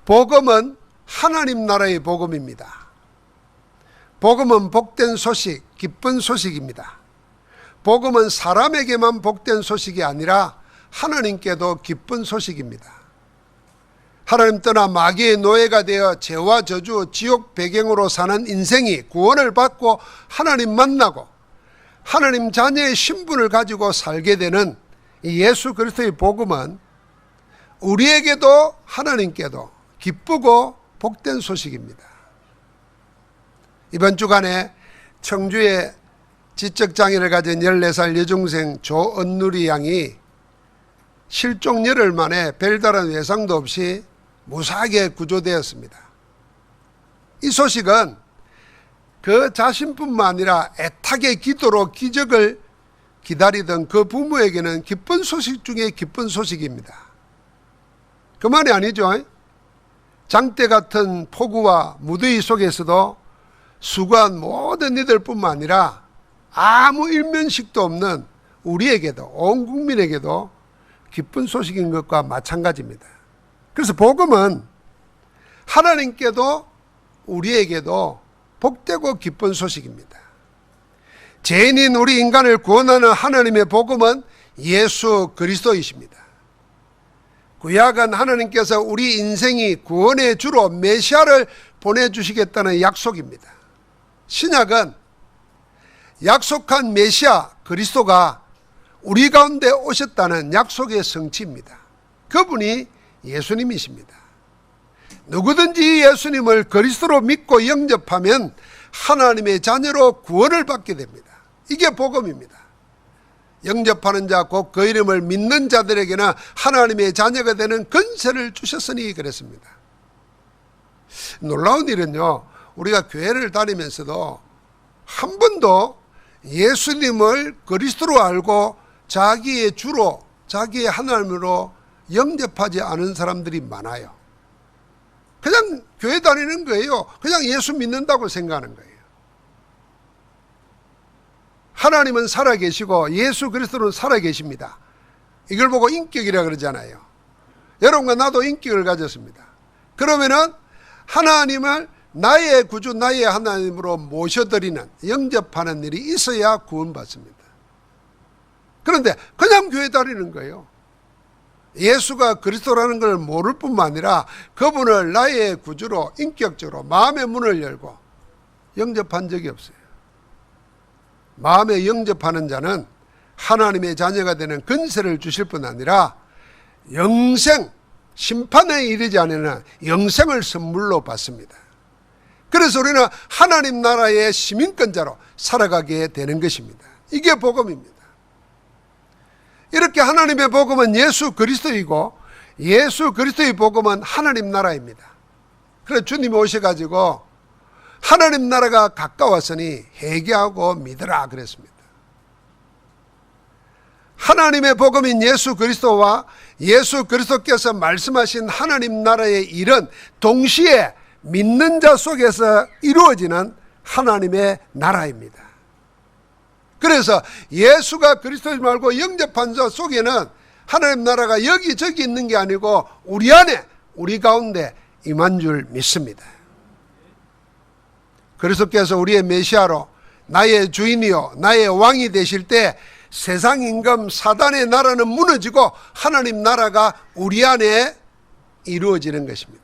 복음은 하나님 나라의 복음입니다. 복음은 복된 소식, 기쁜 소식입니다. 복음은 사람에게만 복된 소식이 아니라 하나님께도 기쁜 소식입니다. 하나님 떠나 마귀의 노예가 되어 죄와 저주, 지옥 배경으로 사는 인생이 구원을 받고 하나님 만나고 하나님 자녀의 신분을 가지고 살게 되는 이 예수 그리스도의 복음은 우리에게도 하나님께도 기쁘고 복된 소식입니다. 이번 주간에 청주에 지적장애를 가진 14살 여중생 조은누리 양이 실종 열흘 만에 별다른 외상도 없이 무사하게 구조되었습니다. 이 소식은 그 자신뿐만 아니라 애타게 기도로 기적을 기다리던 그 부모에게는 기쁜 소식 중에 기쁜 소식입니다. 그만이 아니죠. 장대 같은 폭우와 무더위 속에서도 수고한 모든 이들뿐만 아니라 아무 일면식도 없는 우리에게도, 온 국민에게도 기쁜 소식인 것과 마찬가지입니다. 그래서 복음은 하나님께도 우리에게도 복되고 기쁜 소식입니다. 죄인인 우리 인간을 구원하는 하나님의 복음은 예수 그리스도이십니다. 구약은 하나님께서 우리 인생이 구원의 주로 메시아를 보내주시겠다는 약속입니다. 신약은 약속한 메시아 그리스도가 우리 가운데 오셨다는 약속의 성취입니다. 그분이 예수님이십니다. 누구든지 예수님을 그리스도로 믿고 영접하면 하나님의 자녀로 구원을 받게 됩니다. 이게 복음입니다. 영접하는 자 곧 그 이름을 믿는 자들에게는 하나님의 자녀가 되는 권세를 주셨으니 그랬습니다. 놀라운 일은요, 우리가 교회를 다니면서도 한 번도 예수님을 그리스도로 알고 자기의 주로, 자기의 하나님으로 영접하지 않은 사람들이 많아요. 그냥 교회 다니는 거예요. 그냥 예수 믿는다고 생각하는 거예요. 하나님은 살아계시고 예수 그리스도는 살아계십니다. 이걸 보고 인격이라 그러잖아요. 여러분과 나도 인격을 가졌습니다. 그러면은 하나님을 나의 구주, 나의 하나님으로 모셔드리는, 영접하는 일이 있어야 구원받습니다. 그런데 그냥 교회 다니는 거예요. 예수가 그리스도라는 걸 모를 뿐만 아니라 그분을 나의 구주로 인격적으로 마음의 문을 열고 영접한 적이 없어요. 마음에 영접하는 자는 하나님의 자녀가 되는 권세를 주실 뿐 아니라 영생, 심판에 이르지 않으나 영생을 선물로 받습니다. 그래서 우리는 하나님 나라의 시민권자로 살아가게 되는 것입니다. 이게 복음입니다. 이렇게 하나님의 복음은 예수 그리스도이고 예수 그리스도의 복음은 하나님 나라입니다. 그래서 주님이 오셔가지고 하나님 나라가 가까웠으니 회개하고 믿으라 그랬습니다. 하나님의 복음인 예수 그리스도와 예수 그리스도께서 말씀하신 하나님 나라의 일은 동시에 믿는 자 속에서 이루어지는 하나님의 나라입니다. 그래서 예수가 그리스도인 말고 영접한 자 속에는 하나님 나라가 여기저기 있는 게 아니고 우리 안에, 우리 가운데 임한 줄 믿습니다. 그리스도께서 우리의 메시아로 나의 주인이요 나의 왕이 되실 때 세상 임금 사단의 나라는 무너지고 하나님 나라가 우리 안에 이루어지는 것입니다.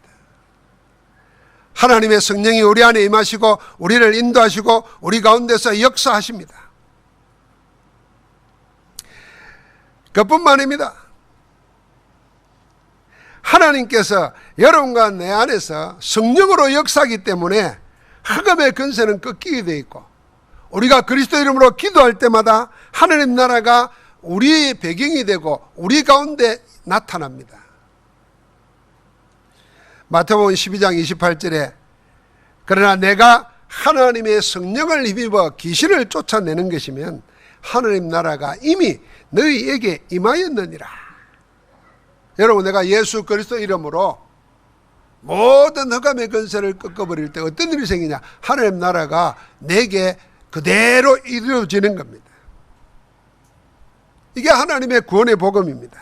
하나님의 성령이 우리 안에 임하시고 우리를 인도하시고 우리 가운데서 역사하십니다. 그뿐만 아닙니다. 하나님께서 여러분과 내 안에서 성령으로 역사하기 때문에 흑암의 권세는 꺾이게 되어 있고 우리가 그리스도 이름으로 기도할 때마다 하나님 나라가 우리의 배경이 되고 우리 가운데 나타납니다. 마태복음 12장 28절에 그러나 내가 하나님의 성령을 힘입어 귀신을 쫓아내는 것이면 하나님 나라가 이미 너희에게 임하였느니라. 여러분, 내가 예수 그리스도 이름으로 모든 흑암의 권세를 꺾어버릴 때 어떤 일이 생기냐? 하나님 나라가 내게 그대로 이루어지는 겁니다. 이게 하나님의 구원의 복음입니다.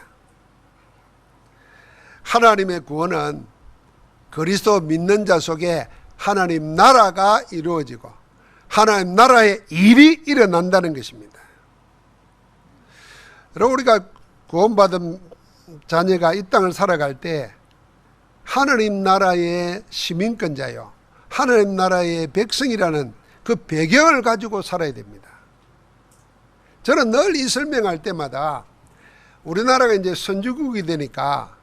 하나님의 구원은 그리스도 믿는 자 속에 하나님 나라가 이루어지고 하나님 나라의 일이 일어난다는 것입니다. 여러분, 우리가 구원받은 자녀가 이 땅을 살아갈 때 하나님 나라의 시민권자요, 하나님 나라의 백성이라는 그 배경을 가지고 살아야 됩니다. 저는 늘 이 설명할 때마다 우리나라가 이제 선진국이 되니까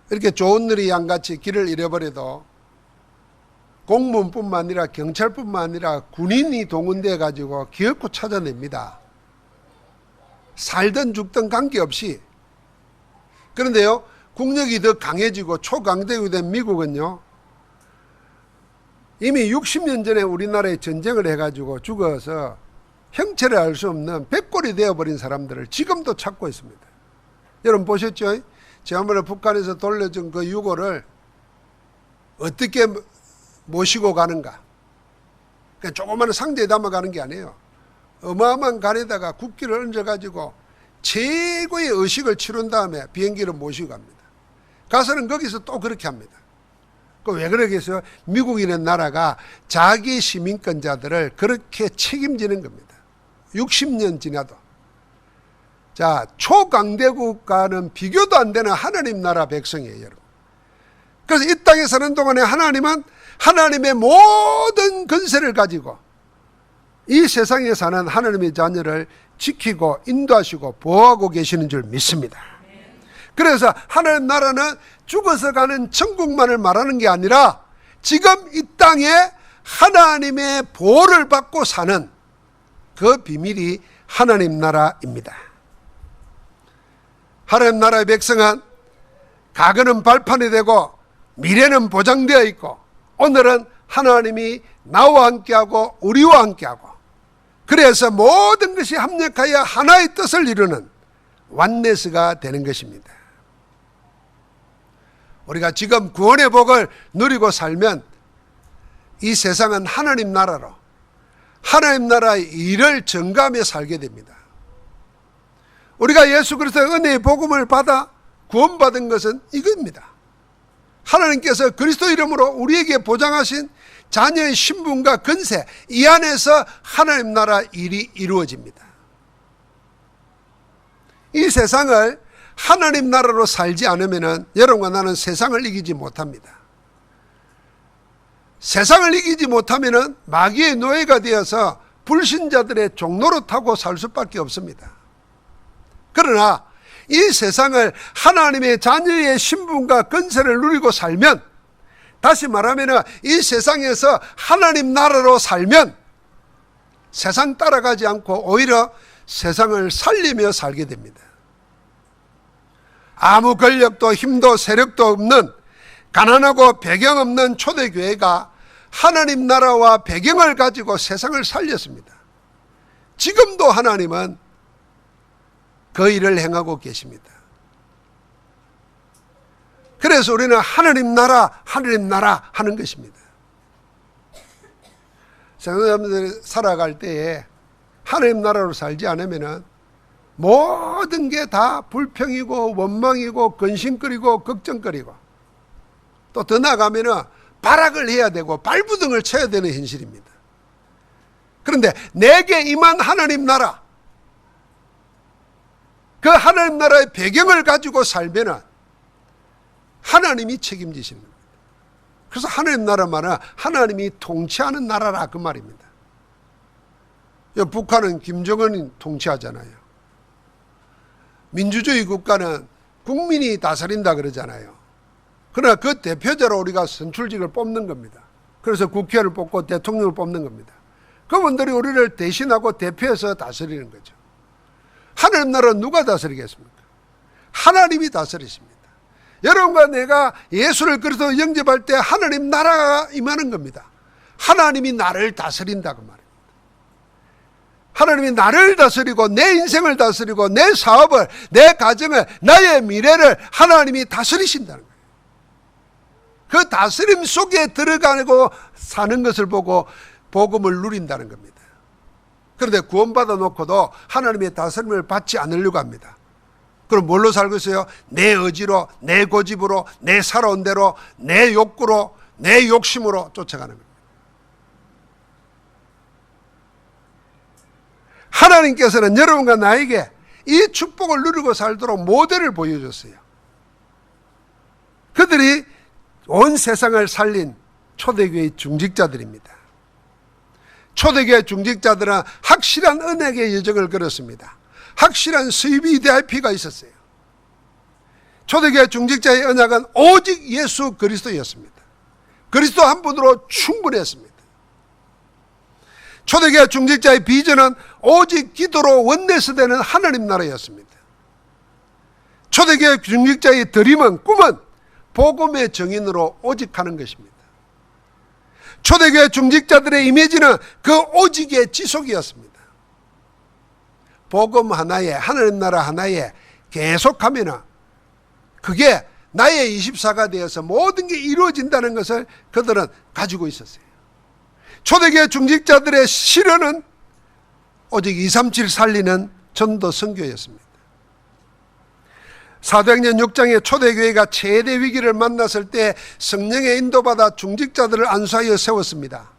이렇게 좋은 일이 양같이 길을 잃어버려도 공무원뿐만 아니라 경찰뿐만 아니라 군인이 동원되어 가지고 기어코 찾아냅니다. 살든 죽든 관계없이. 그런데요, 국력이 더 강해지고 초강대국이 된 미국은요, 이미 60년 전에 우리나라에 전쟁을 해가지고 죽어서 형체를 알 수 없는 백골이 되어버린 사람들을 지금도 찾고 있습니다. 여러분 보셨죠? 지난번에 북한에서 돌려준 그 유골을 어떻게 모시고 가는가. 그냥 조그마한 상자에 담아가는 게 아니에요. 어마어마한 간에다가 국기를 얹어가지고 최고의 의식을 치른 다음에 비행기를 모시고 갑니다. 가서는 거기서 또 그렇게 합니다. 왜 그러겠어요? 미국이라는 나라가 자기 시민권자들을 그렇게 책임지는 겁니다. 60년 지나도. 자, 초강대국과는 비교도 안 되는 하나님 나라 백성이에요, 여러분. 그래서 이 땅에 사는 동안에 하나님은 하나님의 모든 권세를 가지고 이 세상에 사는 하나님의 자녀를 지키고 인도하시고 보호하고 계시는 줄 믿습니다. 그래서 하나님 나라는 죽어서 가는 천국만을 말하는 게 아니라 지금 이 땅에 하나님의 보호를 받고 사는 그 비밀이 하나님 나라입니다. 하나님 나라의 백성은 과거는 발판이 되고 미래는 보장되어 있고 오늘은 하나님이 나와 함께하고 우리와 함께하고 그래서 모든 것이 합력하여 하나의 뜻을 이루는 완네스가 되는 것입니다. 우리가 지금 구원의 복을 누리고 살면 이 세상은 하나님 나라로 하나님 나라의 일을 전가하며 살게 됩니다. 우리가 예수 그리스도의 은혜의 복음을 받아 구원받은 것은 이겁니다. 하나님께서 그리스도 이름으로 우리에게 보장하신 자녀의 신분과 권세, 이 안에서 하나님 나라 일이 이루어집니다. 이 세상을 하나님 나라로 살지 않으면 여러분과 나는 세상을 이기지 못합니다. 세상을 이기지 못하면 마귀의 노예가 되어서 불신자들의 종로로 타고 살 수밖에 없습니다. 그러나 이 세상을 하나님의 자녀의 신분과 권세를 누리고 살면, 다시 말하면 이 세상에서 하나님 나라로 살면 세상 따라가지 않고 오히려 세상을 살리며 살게 됩니다. 아무 권력도 힘도 세력도 없는 가난하고 배경 없는 초대교회가 하나님 나라와 배경을 가지고 세상을 살렸습니다. 지금도 하나님은 그 일을 행하고 계십니다. 그래서 우리는 하나님 나라 하는 것입니다. 성도님들이 살아갈 때에 하나님 나라로 살지 않으면 모든 게 다 불평이고 원망이고 근심거리고 걱정거리고 또 더 나아가면 발악을 해야 되고 발부등을 쳐야 되는 현실입니다. 그런데 내게 임한 하나님 나라, 그 하나님 나라의 배경을 가지고 살면 하나님이 책임지시는 겁니다. 그래서 하나님 나라 말은 하나님이 통치하는 나라라 그 말입니다. 북한은 김정은이 통치하잖아요. 민주주의 국가는 국민이 다스린다 그러잖아요. 그러나 그 대표자로 우리가 선출직을 뽑는 겁니다. 그래서 국회의원을 뽑고 대통령을 뽑는 겁니다. 그분들이 우리를 대신하고 대표해서 다스리는 거죠. 하나님 나라는 누가 다스리겠습니까? 하나님이 다스리십니다. 여러분과 내가 예수를 그리스도 영접할 때 하나님 나라가 임하는 겁니다. 하나님이 나를 다스린다 그 말입니다. 하나님이 나를 다스리고 내 인생을 다스리고 내 사업을, 내 가정을, 나의 미래를 하나님이 다스리신다는 거예요. 그 다스림 속에 들어가고 사는 것을 보고 복음을 누린다는 겁니다. 그런데 구원받아 놓고도 하나님의 다스림을 받지 않으려고 합니다. 그럼 뭘로 살고 있어요? 내 의지로, 내 고집으로, 내 살아온 대로, 내 욕구로, 내 욕심으로 쫓아가는 겁니다. 하나님께서는 여러분과 나에게 이 축복을 누리고 살도록 모델을 보여줬어요. 그들이 온 세상을 살린 초대교회의 중직자들입니다. 초대교회 중직자들은 확실한 은혜의 여정을 걸었습니다. 확실한 수입이 VIP가 있었어요. 초대교회 중직자의 언약은 오직 예수 그리스도였습니다. 그리스도 한 분으로 충분했습니다. 초대교회 중직자의 비전은 오직 기도로 원내스되는 하나님 나라였습니다. 초대교회 중직자의 드림은, 꿈은 복음의 정인으로 오직 하는 것입니다. 초대교회 중직자들의 이미지는 그 오직의 지속이었습니다. 복음 하나에, 하나님 나라 하나에 계속하면 그게 나의 24가 되어서 모든 게 이루어진다는 것을 그들은 가지고 있었어요. 초대교회 중직자들의 실현은 오직 237 살리는 전도 선교였습니다. 사도행전 6장에 초대교회가 최대 위기를 만났을 때 성령의 인도받아 중직자들을 안수하여 세웠습니다.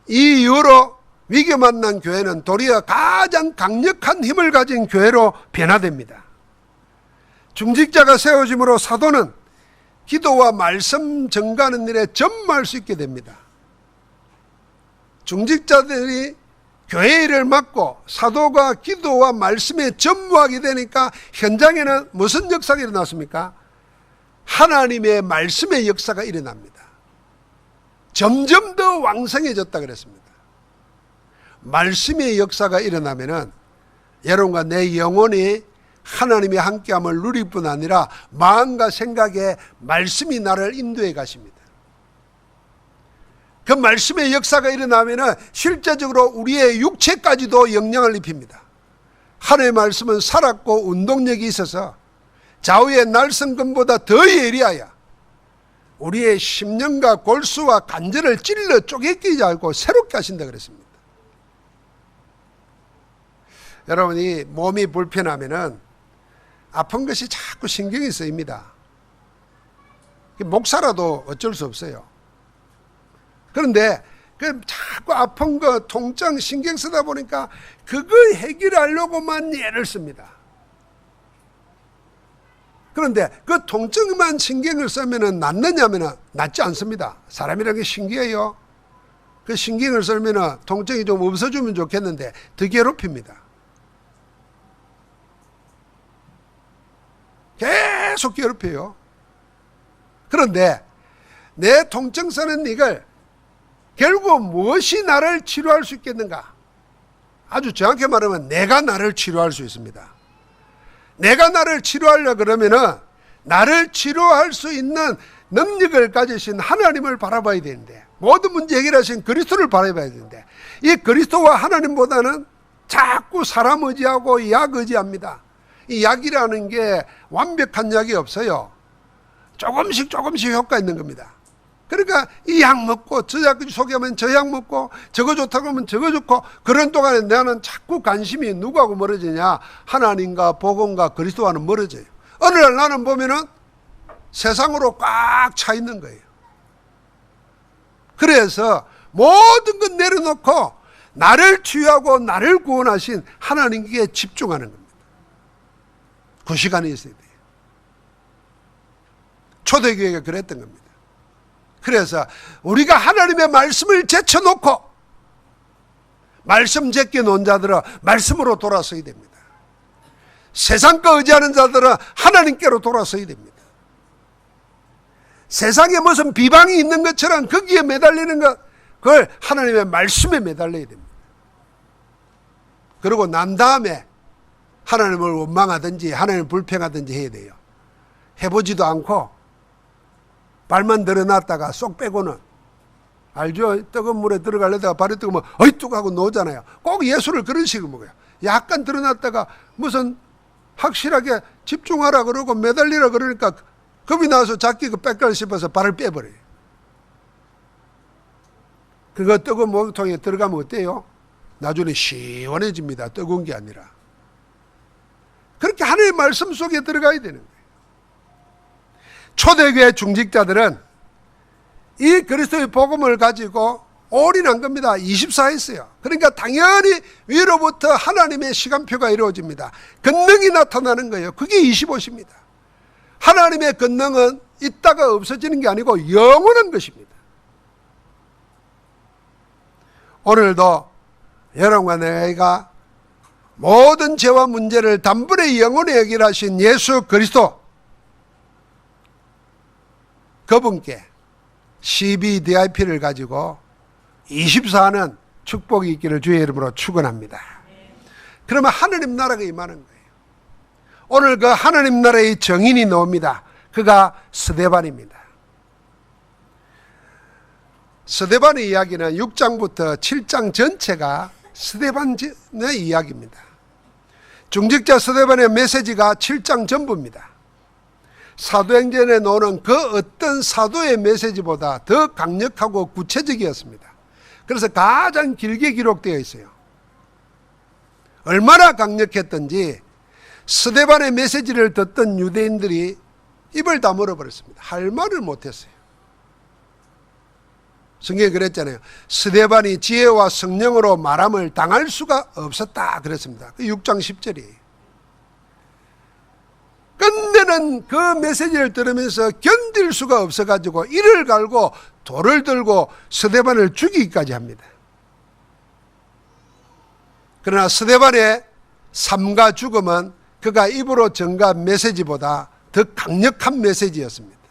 이 이후로 위기 만난 교회는 도리어 가장 강력한 힘을 가진 교회로 변화됩니다. 중직자가 세워짐으로 사도는 기도와 말씀 전가하는 일에 전무할 수 있게 됩니다. 중직자들이 교회 일을 맡고 사도가 기도와 말씀에 전무하게 되니까 현장에는 무슨 역사가 일어났습니까? 하나님의 말씀의 역사가 일어납니다. 점점 더 왕성해졌다 그랬습니다. 말씀의 역사가 일어나면은 여러분과 내 영혼이 하나님의 함께함을 누릴 뿐 아니라 마음과 생각에 말씀이 나를 인도해 가십니다. 그 말씀의 역사가 일어나면은 실제적으로 우리의 육체까지도 영향을 입힙니다. 하나님의 말씀은 살았고 운동력이 있어서 좌우의 날성금보다 더 예리하여 우리의 심령과 골수와 관절을 찔러 쪼개끼지 않고 새롭게 하신다 그랬습니다. 여러분이 몸이 불편하면은 아픈 것이 자꾸 신경이 쓰입니다. 목사라도 어쩔 수 없어요. 그런데 그 자꾸 아픈 거 통증 신경 쓰다 보니까 그거 해결하려고만 애를 씁니다. 그런데 그 통증만 신경을 쓰면 낫느냐면 낫지 않습니다. 사람이라는 게 신기해요. 그 신경을 쓰면 통증이 좀 없어지면 좋겠는데 더 괴롭힙니다. 계속 괴롭혀요. 그런데 내 통증 쓰는 이걸 결국 무엇이 나를 치료할 수 있겠는가? 아주 정확히 말하면 내가 나를 치료할 수 있습니다. 내가 나를 치료하려 그러면은 나를 치료할 수 있는 능력을 가지신 하나님을 바라봐야 되는데, 모든 문제 해결하신 그리스도를 바라봐야 되는데, 이 그리스도와 하나님보다는 자꾸 사람 의지하고 약 의지합니다. 이 약이라는 게 완벽한 약이 없어요. 조금씩 효과 있는 겁니다. 그러니까 이 약 먹고 저 약 소개하면 저 약 먹고 저거 좋다고 하면 저거 좋고, 그런 동안에 나는 자꾸 관심이 누구하고 멀어지냐? 하나님과 복음과 그리스도와는 멀어져요. 어느 날 나는 보면은 세상으로 꽉 차 있는 거예요. 그래서 모든 것 내려놓고 나를 치유하고 나를 구원하신 하나님께 집중하는 겁니다. 그 시간이 있어야 돼요. 초대교회가 그랬던 겁니다. 그래서 우리가 하나님의 말씀을 제쳐놓고 말씀 제껴놓은 자들은 말씀으로 돌아서야 됩니다. 세상 거 의지하는 자들은 하나님께로 돌아서야 됩니다. 세상에 무슨 비방이 있는 것처럼 거기에 매달리는 것, 그걸 하나님의 말씀에 매달려야 됩니다. 그리고 난 다음에 하나님을 원망하든지 하나님을 불평하든지 해야 돼요. 해보지도 않고 발만 들어놨다가 쏙 빼고는, 알죠? 뜨거운 물에 들어가려다가 발이 뜨거우면 어이뚝 하고 놓잖아요. 꼭 예수를 그런 식으로 먹어요. 약간 들어놨다가 무슨 확실하게 집중하라 그러고 매달리라 그러니까 겁이 나서 자기 그 빽깔 씹어서 발을 빼버려요. 그거 뜨거운 목욕통에 들어가면 어때요? 나중에 시원해집니다. 뜨거운 게 아니라. 그렇게 하나님의 말씀 속에 들어가야 되는 거예요. 초대교회 중직자들은 이 그리스도의 복음을 가지고 올인한 겁니다. 24했어요. 그러니까 당연히 위로부터 하나님의 시간표가 이루어집니다. 권능이 나타나는 거예요. 그게 25입니다. 하나님의 권능은 있다가 없어지는 게 아니고 영원한 것입니다. 오늘도 여러분과 내가 모든 죄와 문제를 단번에 영원히 해결하신 예수 그리스도, 그분께 CBDIP를 가지고 24는 축복이 있기를 주의 이름으로 축원합니다. 그러면 하나님 나라가 임하는 거예요. 오늘 그 하나님 나라의 정인이 나옵니다. 그가 스데반입니다. 스데반의 이야기는 6장부터 7장 전체가 스데반의 이야기입니다. 중직자 스데반의 메시지가 7장 전부입니다. 사도행전에 나오는 그 어떤 사도의 메시지보다 더 강력하고 구체적이었습니다. 그래서 가장 길게 기록되어 있어요. 얼마나 강력했던지 스데반의 메시지를 듣던 유대인들이 입을 다물어 버렸습니다. 할 말을 못했어요. 성경에 그랬잖아요. 스데반이 지혜와 성령으로 말함을 당할 수가 없었다 그랬습니다. 6장 10절이에요. 끝내는 그 메시지를 들으면서 견딜 수가 없어가지고 이를 갈고 돌을 들고 스데반을 죽이기까지 합니다. 그러나 스데반의 삶과 죽음은 그가 입으로 전가한 메시지보다 더 강력한 메시지였습니다.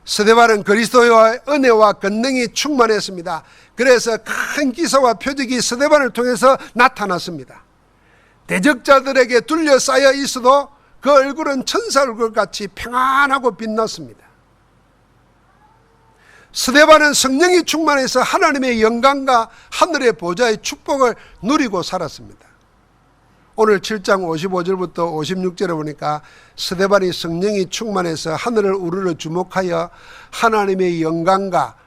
스데반은 그리스도의 은혜와 권능이 충만했습니다. 그래서 큰 기사와 표적이 스데반을 통해서 나타났습니다. 대적자들에게 둘러싸여 있어도 그 얼굴은 천사 얼굴같이 평안하고 빛났습니다. 스데반은 성령이 충만해서 하나님의 영광과 하늘의 보좌의 축복을 누리고 살았습니다. 오늘 7장 55절부터 56절에 보니까 스데반이 성령이 충만해서 하늘을 우러러 주목하여 하나님의 영광과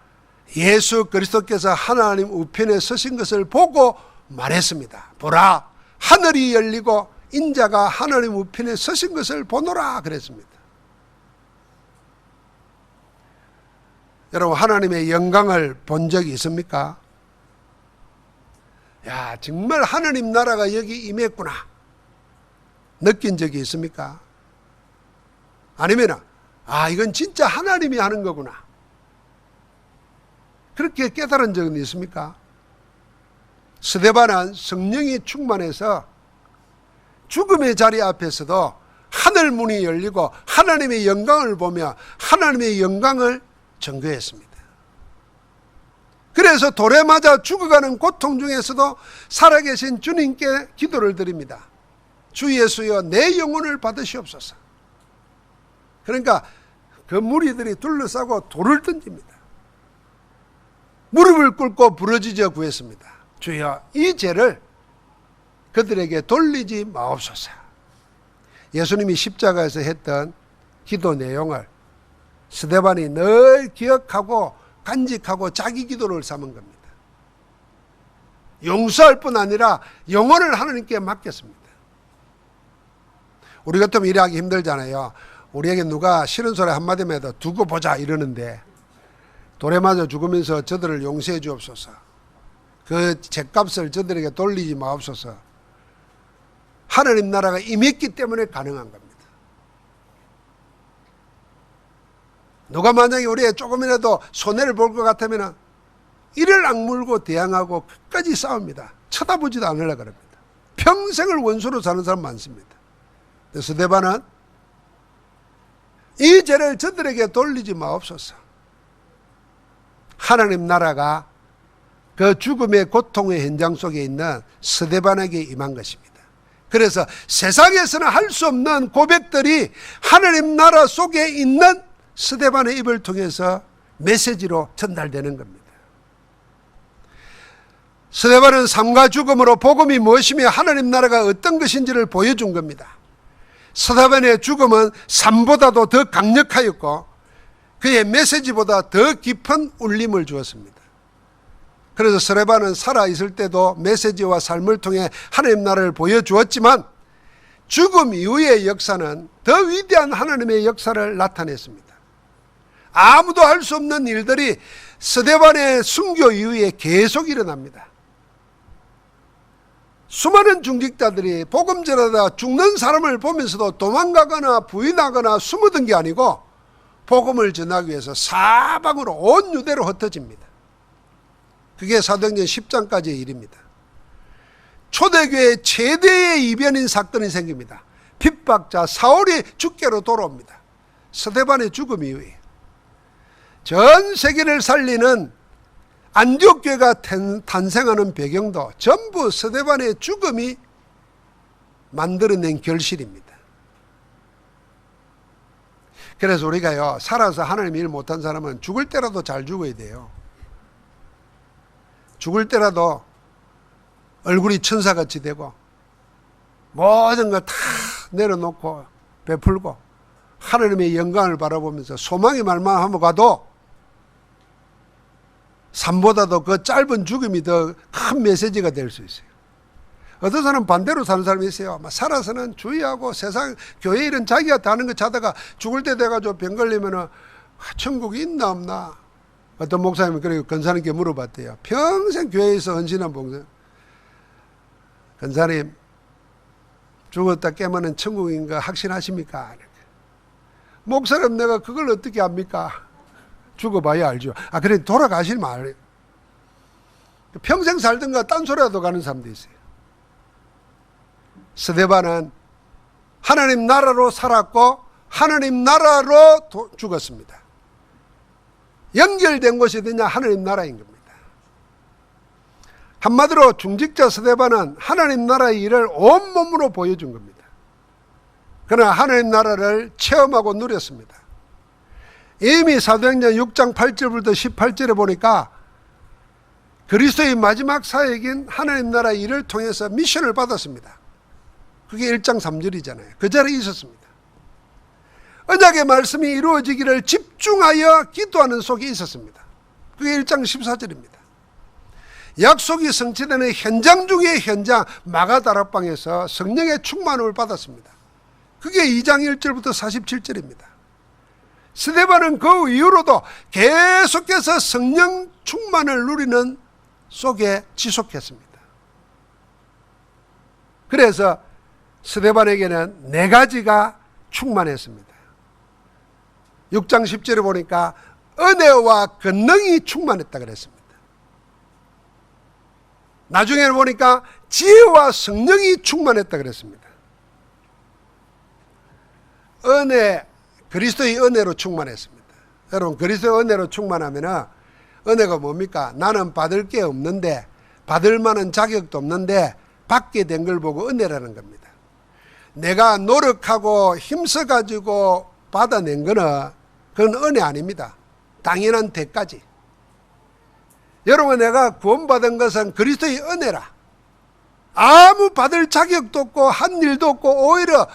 예수 그리스도께서 하나님 우편에 서신 것을 보고 말했습니다. 보라, 하늘이 열리고 인자가 하나님 우편에 서신 것을 보노라 그랬습니다. 여러분, 하나님의 영광을 본 적이 있습니까? 야, 정말 하나님 나라가 여기 임했구나 느낀 적이 있습니까? 아니면 이건 진짜 하나님이 하는 거구나 그렇게 깨달은 적은 있습니까? 스데반은 성령이 충만해서 죽음의 자리 앞에서도 하늘 문이 열리고 하나님의 영광을 보며 하나님의 영광을 증거했습니다. 그래서 돌에 맞아 죽어가는 고통 중에서도 살아계신 주님께 기도를 드립니다. 주 예수여, 내 영혼을 받으시옵소서. 그러니까 그 무리들이 둘러싸고 돌을 던집니다. 무릎을 꿇고 부르짖어 구했습니다. 주여, 이 죄를 그들에게 돌리지 마옵소서. 예수님이 십자가에서 했던 기도 내용을 스데반이 늘 기억하고 간직하고 자기 기도를 삼은 겁니다. 용서할 뿐 아니라 영혼을 하나님께 맡겼습니다. 우리 같으면 일하기 힘들잖아요. 우리에게 누가 싫은 소리 한마디만 해도 두고 보자 이러는데 돌에 맞아 죽으면서 저들을 용서해 주옵소서. 그 죄값을 저들에게 돌리지 마옵소서. 하나님 나라가 임했기 때문에 가능한 겁니다. 누가 만약에 우리의 조금이라도 손해를 볼 것 같으면 이를 악물고 대항하고 끝까지 싸웁니다. 쳐다보지도 않으려고 합니다. 평생을 원수로 사는 사람 많습니다. 스데반은 이 죄를 저들에게 돌리지 마옵소서. 하나님 나라가 그 죽음의 고통의 현장 속에 있는 스데반에게 임한 것입니다. 그래서 세상에서는 할 수 없는 고백들이 하나님 나라 속에 있는 스데반의 입을 통해서 메시지로 전달되는 겁니다. 스데반은 삶과 죽음으로 복음이 무엇이며 하나님 나라가 어떤 것인지를 보여준 겁니다. 스데반의 죽음은 삶보다도 더 강력하였고 그의 메시지보다 더 깊은 울림을 주었습니다. 그래서 스데반은 살아있을 때도 메시지와 삶을 통해 하나님 나라를 보여주었지만 죽음 이후의 역사는 더 위대한 하나님의 역사를 나타냈습니다. 아무도 할 수 없는 일들이 스데반의 순교 이후에 계속 일어납니다. 수많은 중직자들이 복음 전하다 죽는 사람을 보면서도 도망가거나 부인하거나 숨어든 게 아니고 복음을 전하기 위해서 사방으로 온 유대로 흩어집니다. 그게 사도행전 10장까지의 일입니다. 초대교회의 최대의 이변인 사건이 생깁니다. 핍박자 사울이 죽게로 돌아옵니다. 스데반의 죽음 이후에 전 세계를 살리는 안디옥 교회가 탄생하는 배경도 전부 스데반의 죽음이 만들어낸 결실입니다. 그래서 우리가요, 살아서 하나님 일 못한 사람은 죽을 때라도 잘 죽어야 돼요. 죽을 때라도 얼굴이 천사같이 되고 모든 걸 다 내려놓고 베풀고 하나님의 영광을 바라보면서 소망의 말만 하고 가도 삶보다도 그 짧은 죽음이 더 큰 메시지가 될 수 있어요. 어떤 사람은 반대로 사는 사람이 있어요. 살아서는 주의하고 세상 교회 일은 자기가 다 하는 거 자다가 죽을 때 돼가지고 병 걸리면은 천국이 있나 없나. 어떤 목사님이 그리고 권사님께 물어봤대요. 평생 교회에서 헌신한 봉사. 권사님, 죽었다 깨면은 천국인 거 확신하십니까? 목사님, 내가 그걸 어떻게 압니까? 죽어봐야 알죠. 그래 돌아가실 말이에요. 평생 살던가 딴소리라도 가는 사람도 있어요. 스데반은 하나님 나라로 살았고 하나님 나라로 죽었습니다. 연결된 곳이 어디냐? 하나님 나라인 겁니다. 한마디로 중직자 스데반은 하나님 나라의 일을 온몸으로 보여준 겁니다. 그러나 하나님 나라를 체험하고 누렸습니다. 이미 사도행전 6장 8절부터 18절에 보니까 그리스도의 마지막 사역인 하나님 나라의 일을 통해서 미션을 받았습니다. 그게 1장 3절이잖아요. 그 자리에 있었습니다. 언약의 말씀이 이루어지기를 집중하여 기도하는 속에 있었습니다. 그게 1장 14절입니다. 약속이 성취되는 현장 중의 현장 마가다락방에서 성령의 충만을 받았습니다. 그게 2장 1절부터 47절입니다. 스데반은 그 이후로도 계속해서 성령 충만을 누리는 속에 지속했습니다. 그래서 스데반에게는 4가지가 충만했습니다. 6장 10절에 보니까 은혜와 권능이 충만했다 그랬습니다. 나중에는 보니까 지혜와 성령이 충만했다 그랬습니다. 그리스도의 은혜로 충만했습니다. 여러분, 그리스도의 은혜로 충만하면은 은혜가 뭡니까? 나는 받을 게 없는데, 받을 만한 자격도 없는데 받게 된 걸 보고 은혜라는 겁니다. 내가 노력하고 힘써가지고 받아낸 거는 그건 은혜 아닙니다. 당연한 대가지. 여러분, 내가 구원받은 것은 그리스도의 은혜라. 아무 받을 자격도 없고 한 일도 없고 오히려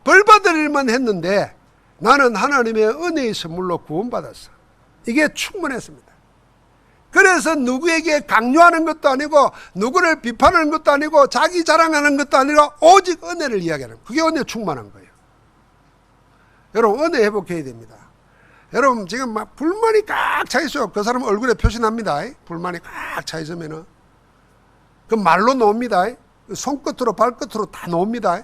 벌 받을 일만 했는데 나는 하나님의 은혜의 선물로 구원받았어. 이게 충분했습니다. 그래서 누구에게 강요하는 것도 아니고 누구를 비판하는 것도 아니고 자기 자랑하는 것도 아니고 오직 은혜를 이야기하는 거예요. 그게 은혜 충만한 거예요. 여러분, 은혜 회복해야 됩니다. 여러분, 지금 막 불만이 꽉 차 있어요. 그 사람 얼굴에 표시납니다. 불만이 꽉 차 있으면은 그 말로 놓습니다. 손끝으로 발끝으로 다 놓습니다.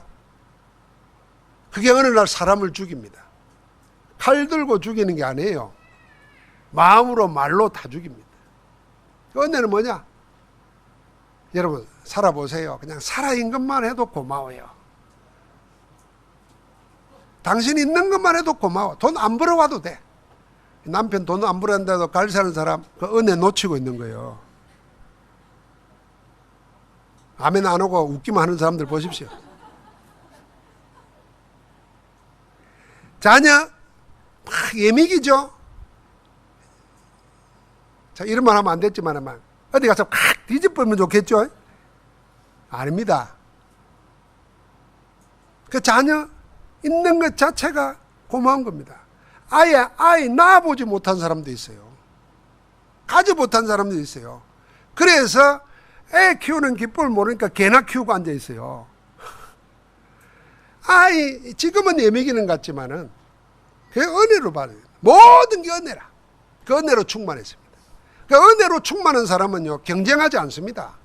그게 어느 날 사람을 죽입니다. 칼 들고 죽이는 게 아니에요. 마음으로 말로 다 죽입니다. 은혜는 뭐냐? 여러분, 살아보세요. 그냥 살아있는 것만 해도 고마워요. 당신 있는 것만 해도 고마워. 돈 안 벌어와도 돼. 남편 돈 안 벌었는데도 갈세하는 사람 그 은혜 놓치고 있는 거예요. 아멘 안 오고 웃기만 하는 사람들 보십시오. 자녀 막 예민이죠. 자, 이런 말 하면 안 됐지만 어디 가서 콱 뒤집으면 좋겠죠? 아닙니다. 그 자녀 있는 것 자체가 고마운 겁니다. 아이 낳아보지 못한 사람도 있어요. 가지 못한 사람도 있어요. 그래서 애 키우는 기쁨을 모르니까 개나 키우고 앉아 있어요. 아이, 지금은 예매기는 같지만은 그 은혜로 받아요. 모든 게 은혜라. 그 은혜로 충만했습니다. 그 은혜로 충만한 사람은요, 경쟁하지 않습니다.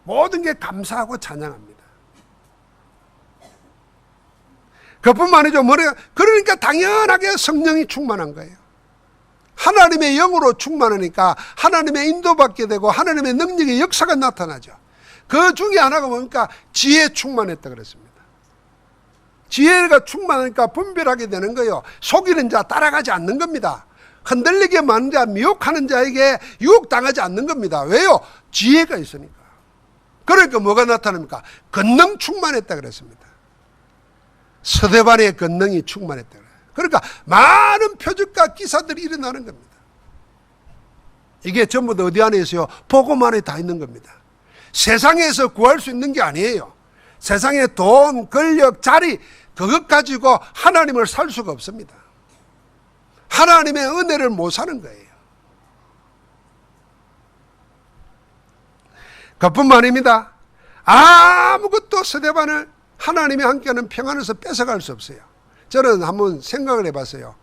모든 게 감사하고 찬양합니다. 그뿐만 아니죠. 그러니까 당연하게 성령이 충만한 거예요. 하나님의 영으로 충만하니까 하나님의 인도받게 되고 하나님의 능력의 역사가 나타나죠. 그 중에 하나가 뭡니까? 지혜 충만했다 그랬습니다. 지혜가 충만하니까 분별하게 되는 거예요. 속이는 자 따라가지 않는 겁니다. 흔들리게 만든 자, 미혹하는 자에게 유혹당하지 않는 겁니다. 왜요? 지혜가 있으니까. 그러니까 뭐가 나타납니까? 권능 충만했다 그랬습니다. 스데반의 권능이 충만했다 그래요. 그러니까 많은 표적과 기사들이 일어나는 겁니다. 이게 전부 다 어디 안에 있어요? 복음 안에 다 있는 겁니다. 세상에서 구할 수 있는 게 아니에요. 세상에 돈, 권력, 자리, 그것 가지고 하나님을 살 수가 없습니다. 하나님의 은혜를 못 사는 거예요. 그뿐만 아닙니다. 아무것도 스데반을 하나님이 함께하는 평안에서 뺏어갈 수 없어요. 저는 한번 생각을 해봤어요.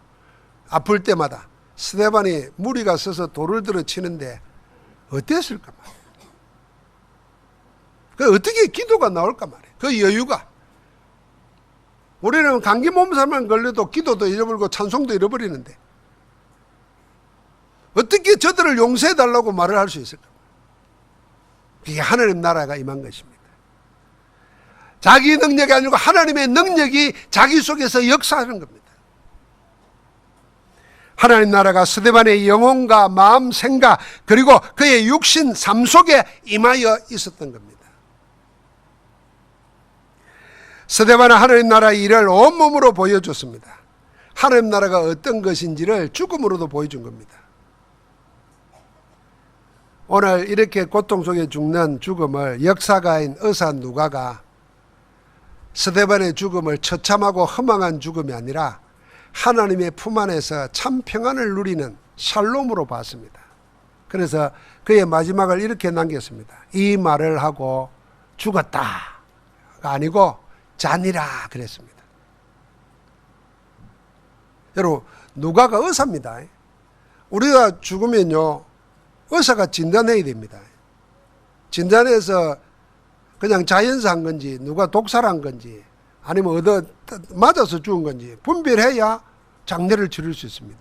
아플 때마다 스데반이 무리가 서서 돌을 들어 치는데 어땠을까 말이에요. 그 어떻게 기도가 나올까 말이에요. 그 여유가. 우리는 감기 몸살만 걸려도 기도도 잃어버리고 찬송도 잃어버리는데 어떻게 저들을 용서해달라고 말을 할 수 있을까? 그게 하나님 나라가 임한 것입니다. 자기 능력이 아니고 하나님의 능력이 자기 속에서 역사하는 겁니다. 하나님 나라가 스데반의 영혼과 마음, 생각 그리고 그의 육신, 삶 속에 임하여 있었던 겁니다. 스데반은 하나님 나라의 일을 온몸으로 보여줬습니다. 하나님 나라가 어떤 것인지를 죽음으로도 보여준 겁니다. 오늘 이렇게 고통 속에 죽는 죽음을 역사가인 의사 누가가 스데반의 죽음을 처참하고 허망한 죽음이 아니라 하나님의 품 안에서 참 평안을 누리는 샬롬으로 봤습니다. 그래서 그의 마지막을 이렇게 남겼습니다. 이 말을 하고 죽었다가 아니고 잔이라 그랬습니다. 여러분, 누가가 의사입니다. 우리가 죽으면요, 의사가 진단해야 됩니다. 진단해서 그냥 자연사 한 건지 누가 독살한 건지 아니면 얻어 맞아서 죽은 건지 분별해야 장례를 치를 수 있습니다.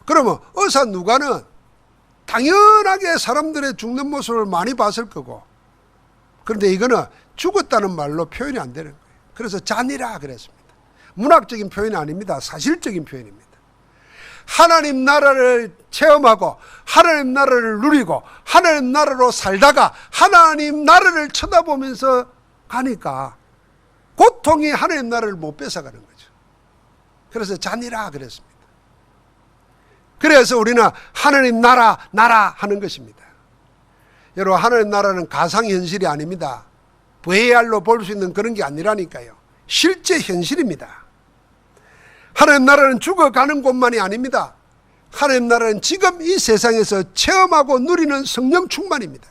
그러면 의사 누가는 당연하게 사람들의 죽는 모습을 많이 봤을 거고, 그런데 이거는 죽었다는 말로 표현이 안 되는 거예요. 그래서 잔이라 그랬습니다. 문학적인 표현이 아닙니다. 사실적인 표현입니다. 하나님 나라를 체험하고 하나님 나라를 누리고 하나님 나라로 살다가 하나님 나라를 쳐다보면서 가니까 고통이 하나님 나라를 못 뺏어가는 거죠. 그래서 잔이라 그랬습니다. 그래서 우리는 하나님 나라 하는 것입니다. 여러분, 하나님 나라는 가상현실이 아닙니다. VAR로 볼 수 있는 그런 게 아니라니까요. 실제 현실입니다. 하나님 나라는 죽어가는 곳만이 아닙니다. 하나님 나라는 지금 이 세상에서 체험하고 누리는 성령 충만입니다.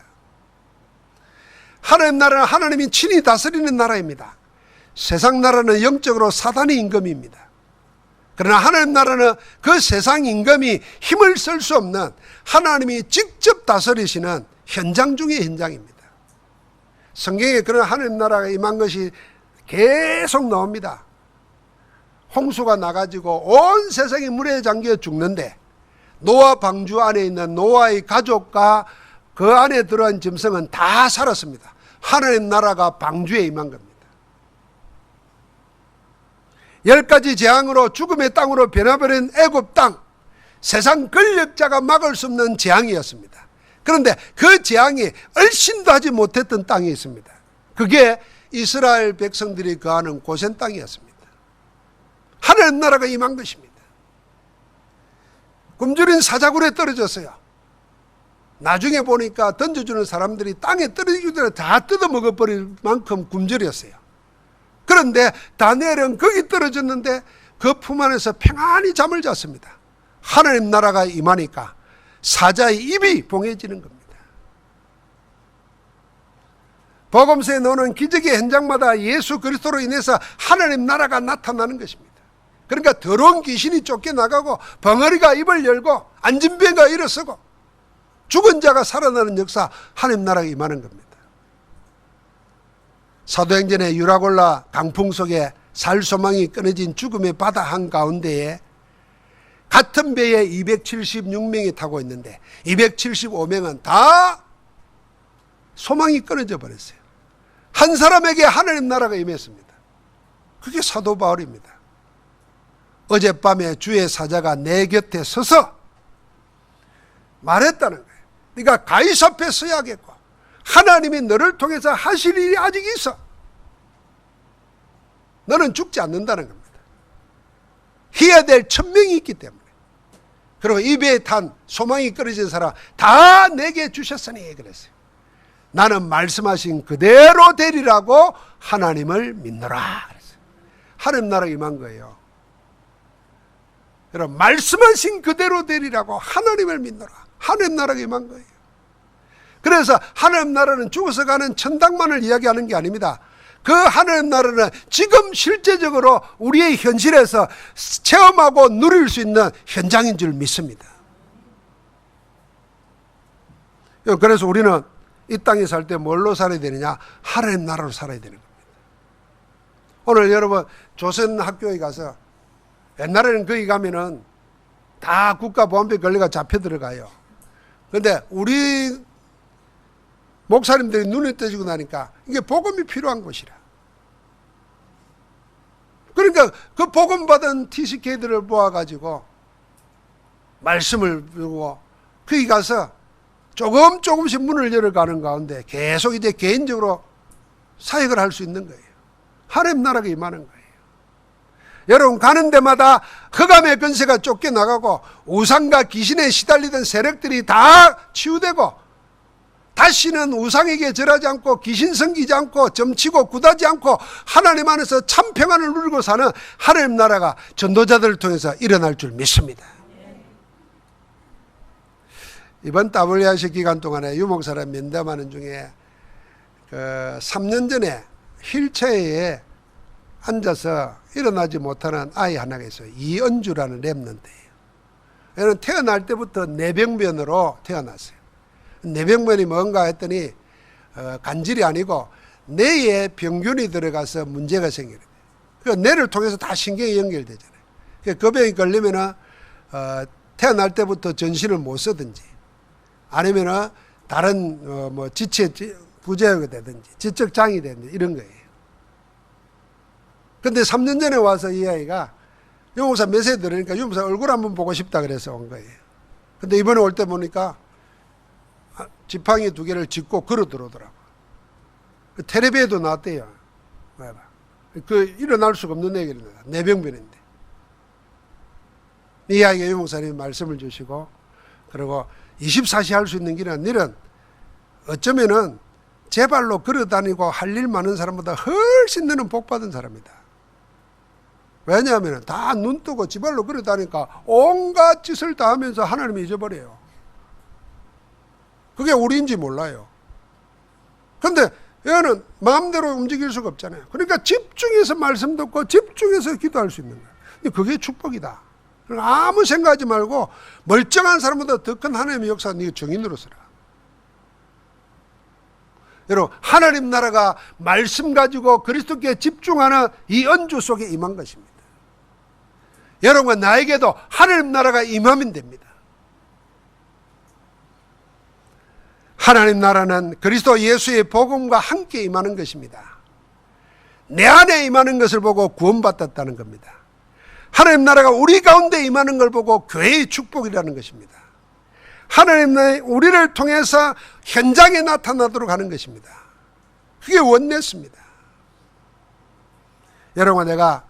하나님 나라는 하나님이 친히 다스리는 나라입니다. 세상 나라는 영적으로 사단의 임금입니다. 그러나 하나님 나라는 그 세상 임금이 힘을 쓸 수 없는 하나님이 직접 다스리시는 현장 중의 현장입니다. 성경에 그런 하나님 나라가 임한 것이 계속 나옵니다. 홍수가 나가지고 온 세상이 물에 잠겨 죽는데 노아 방주 안에 있는 노아의 가족과 그 안에 들어간 짐승은 다 살았습니다. 하나님 나라가 방주에 임한 겁니다. 10가지 재앙으로 죽음의 땅으로 변화버린 애굽 땅, 세상 권력자가 막을 수 없는 재앙이었습니다. 그런데 그 재앙이 얼씬도 하지 못했던 땅이 있습니다. 그게 이스라엘 백성들이 거하는 고센 땅이었습니다. 하나님 나라가 임한 것입니다. 굶주린 사자굴에 떨어졌어요. 나중에 보니까 던져주는 사람들이 땅에 떨어지기 다 뜯어먹어버릴 만큼 굶주렸어요. 그런데 다니엘은 거기 떨어졌는데 그 품 안에서 평안히 잠을 잤습니다. 하나님 나라가 임하니까 사자의 입이 봉해지는 겁니다. 복음서에 나오는 기적의 현장마다 예수 그리스도로 인해서 하나님 나라가 나타나는 것입니다. 그러니까 더러운 귀신이 쫓겨나가고 벙어리가 입을 열고 안진병가 일어서고 죽은 자가 살아나는 역사, 하나님 나라가 임하는 겁니다. 사도행전의 유라골라 강풍 속에 살 소망이 끊어진 죽음의 바다 한가운데에 같은 배에 276명이 타고 있는데 275명은 다 소망이 끊어져 버렸어요. 한 사람에게 하나님 나라가 임했습니다. 그게 사도 바울입니다. 어젯밤에 주의 사자가 내 곁에 서서 말했다는 거예요. 네가 가이사 앞에 서야겠고 하나님이 너를 통해서 하실 일이 아직 있어. 너는 죽지 않는다는 겁니다. 해야 될 천명이 있기 때문에. 그리고 이 배에 탄 소망이 끊어진 사람 다 내게 주셨으니 그랬어요. 나는 말씀하신 그대로 되리라고 하나님을 믿노라 그랬어요. 하나님 나라가 임한 거예요. 여러분, 말씀하신 그대로 되리라고 하나님을 믿노라. 하나님 나라가 임한 거예요. 그래서 하나님 나라는 죽어서 가는 천당만을 이야기하는 게 아닙니다. 그 하나님 나라는 지금 실제적으로 우리의 현실에서 체험하고 누릴 수 있는 현장인 줄 믿습니다. 그래서 우리는 이 땅에 살 때 뭘로 살아야 되느냐? 하나님 나라로 살아야 되는 겁니다. 오늘 여러분 조선 학교에 가서, 옛날에는 거기 가면은 다 국가보안법에 걸려가 잡혀 들어가요. 그런데 우리 목사님들이 눈에 떠지고 나니까 이게 복음이 필요한 곳이라. 그러니까 그 복음 받은 TCK들을 모아가지고 말씀을 보고 거기 가서 조금씩 문을 열어가는 가운데 계속 이제 개인적으로 사역을 할 수 있는 거예요. 하나님 나라가 임하는 거예요. 여러분, 가는 데마다 흑암의 권세가 쫓겨나가고 우상과 귀신에 시달리던 세력들이 다 치유되고 다시는 우상에게 절하지 않고 귀신 섬기지 않고 점치고 굿하지 않고 하나님 안에서 참 평안을 누리고 사는 하나님 나라가 전도자들을 통해서 일어날 줄 믿습니다. 이번 WRC 기간 동안에 유목사를 면담하는 중에 3년 전에 휠체어에 앉아서 일어나지 못하는 아이 하나가 있어요. 이은주라는 랩런트예요. 얘는 태어날 때부터 뇌병변으로 태어났어요. 뇌병변이 뭔가 했더니 간질이 아니고 뇌에 병균이 들어가서 문제가 생겨요. 그러니까 뇌를 통해서 다 신경이 연결되잖아요. 그러니까 그 병이 걸리면은 태어날 때부터 전신을 못 쓰든지 아니면은 다른 뭐 지체 부재가 되든지 지적 장애 되든지 이런 거예요. 근데 3년 전에 와서 이 아이가 유목사 몇세 들으니까 유목사 얼굴 한번 보고 싶다 그래서 온 거예요. 근데 이번에 올 때 보니까 지팡이 2개를 짚고 걸어 들어오더라고. 텔레비에도 나왔대요. 그 일어날 수가 없는 얘기입니다. 뇌병변인데. 이 아이가 유목사님이 말씀을 주시고, 그리고 24시 할 수 있는 길은 일은 어쩌면은 제 발로 걸어 다니고 할 일 많은 사람보다 훨씬 너는 복 받은 사람이다. 왜냐하면 다 눈 뜨고 지 발로 걸어 다니까 온갖 짓을 다 하면서 하나님을 잊어버려요. 그게 우리인지 몰라요. 그런데 얘는 마음대로 움직일 수가 없잖아요. 그러니까 집중해서 말씀 듣고 집중해서 기도할 수 있는 거예요. 근데 그게 축복이다. 아무 생각하지 말고 멀쩡한 사람보다 더 큰 하나님의 역사 네가 증인으로 서라. 여러분, 하나님 나라가 말씀 가지고 그리스도께 집중하는 이恩주 속에 임한 것입니다. 여러분과 나에게도 하나님 나라가 임하면 됩니다. 하나님 나라는 그리스도 예수의 복음과 함께 임하는 것입니다. 내 안에 임하는 것을 보고 구원받았다는 겁니다. 하나님 나라가 우리 가운데 임하는 걸 보고 교회의 축복이라는 것입니다. 하나님 나라에 우리를 통해서 현장에 나타나도록 하는 것입니다. 그게 원내스입니다. 여러분, 내가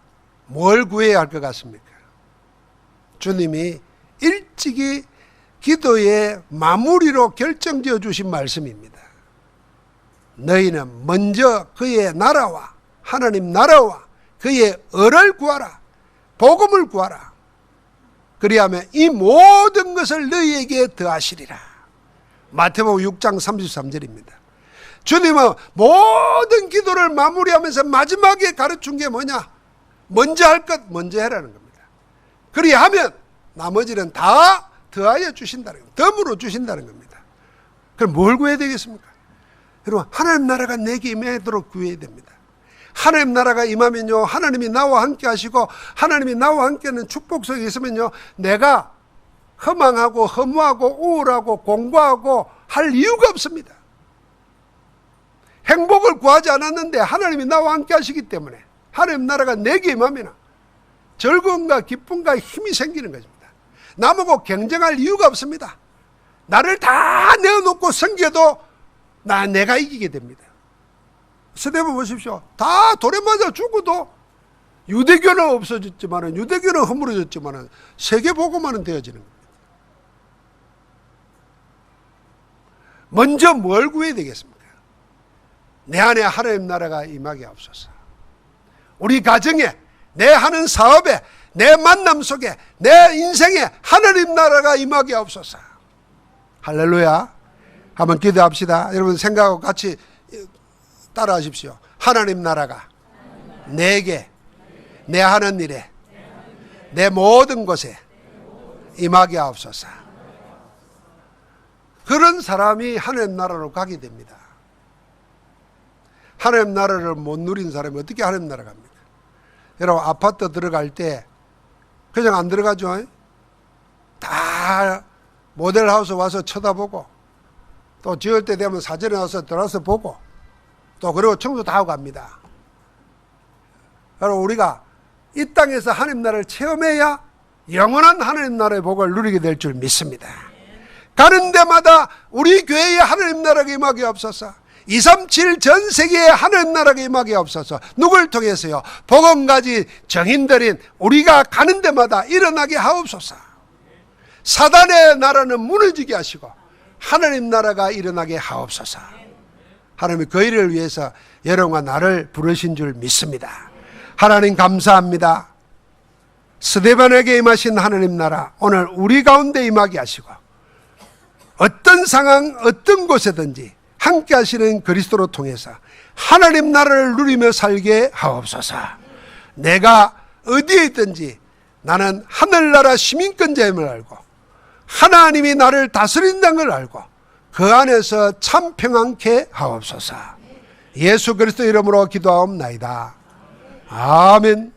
뭘 구해야 할 것 같습니까? 주님이 일찍이 기도의 마무리로 결정지어 주신 말씀입니다. 너희는 먼저 그의 나라와 하나님 나라와 그의 의를 구하라. 복음을 구하라. 그리하면 이 모든 것을 너희에게 더하시리라. 마태복음 6장 33절입니다. 주님은 모든 기도를 마무리하면서 마지막에 가르친 게 뭐냐? 먼저 할 것 먼저 해라는 겁니다. 그리하면 나머지는 다 더하여 주신다는 겁니다. 덤으로 주신다는 겁니다. 그럼 뭘 구해야 되겠습니까? 여러분, 하나님 나라가 내게 임하도록 구해야 됩니다. 하나님 나라가 임하면요, 하나님이 나와 함께 하시고 하나님이 나와 함께하는 축복 속에 있으면요, 내가 허망하고 허무하고 우울하고 공고하고 할 이유가 없습니다. 행복을 구하지 않았는데 하나님이 나와 함께 하시기 때문에 하나님 나라가 내게 임하면 즐거움과 기쁨과 힘이 생기는 것입니다. 나보고 경쟁할 이유가 없습니다. 나를 다 내어놓고 섬겨도 내가 이기게 됩니다. 스데반 보십시오. 다 돌에 맞아 죽어도 유대교는 없어졌지만, 유대교는 허물어졌지만 세계복음화는 되어지는 겁니다. 먼저 뭘 구해야 되겠습니까? 내 안에 하나님 나라가 임하게 하옵소서. 우리 가정에, 내 하는 사업에, 내 만남 속에, 내 인생에 하나님 나라가 임하게 하옵소서. 할렐루야. 한번 기도합시다. 여러분 생각하고 같이 따라 하십시오. 하나님 나라가 내게, 내 하는 일에, 내 모든 곳에 임하게 하옵소서. 그런 사람이 하나님 나라로 가게 됩니다. 하나님 나라를 못 누린 사람이 어떻게 하나님 나라 갑니까? 여러분, 아파트 들어갈 때 그냥 안 들어가죠. 다 모델하우스 와서 쳐다보고, 또 지을 때 되면 사전에 와서 들어와서 보고, 또 그리고 청소 다 하고 갑니다. 여러분, 우리가 이 땅에서 하나님 나라를 체험해야 영원한 하나님 나라의 복을 누리게 될 줄 믿습니다. 가는 데마다 우리 교회에 하나님 나라가 임하게 없어서, 237 전 세계에 하나님 나라가 임하게 없어서, 누굴 통해서요? 복음가지 정인들인 우리가 가는 데마다 일어나게 하옵소서. 사단의 나라는 무너지게 하시고 하나님 나라가 일어나게 하옵소서. 하나님이 그 일을 위해서 여러분과 나를 부르신 줄 믿습니다. 하나님 감사합니다. 스데반에게 임하신 하나님 나라, 오늘 우리 가운데 임하게 하시고 어떤 상황, 어떤 곳에든지 함께 하시는 그리스도로 통해서 하나님 나라를 누리며 살게 하옵소서. 내가 어디에 있든지 나는 하늘나라 시민권자임을 알고 하나님이 나를 다스린다는 걸 알고 그 안에서 참 평안케 하옵소서. 예수 그리스도 이름으로 기도하옵나이다. 아멘.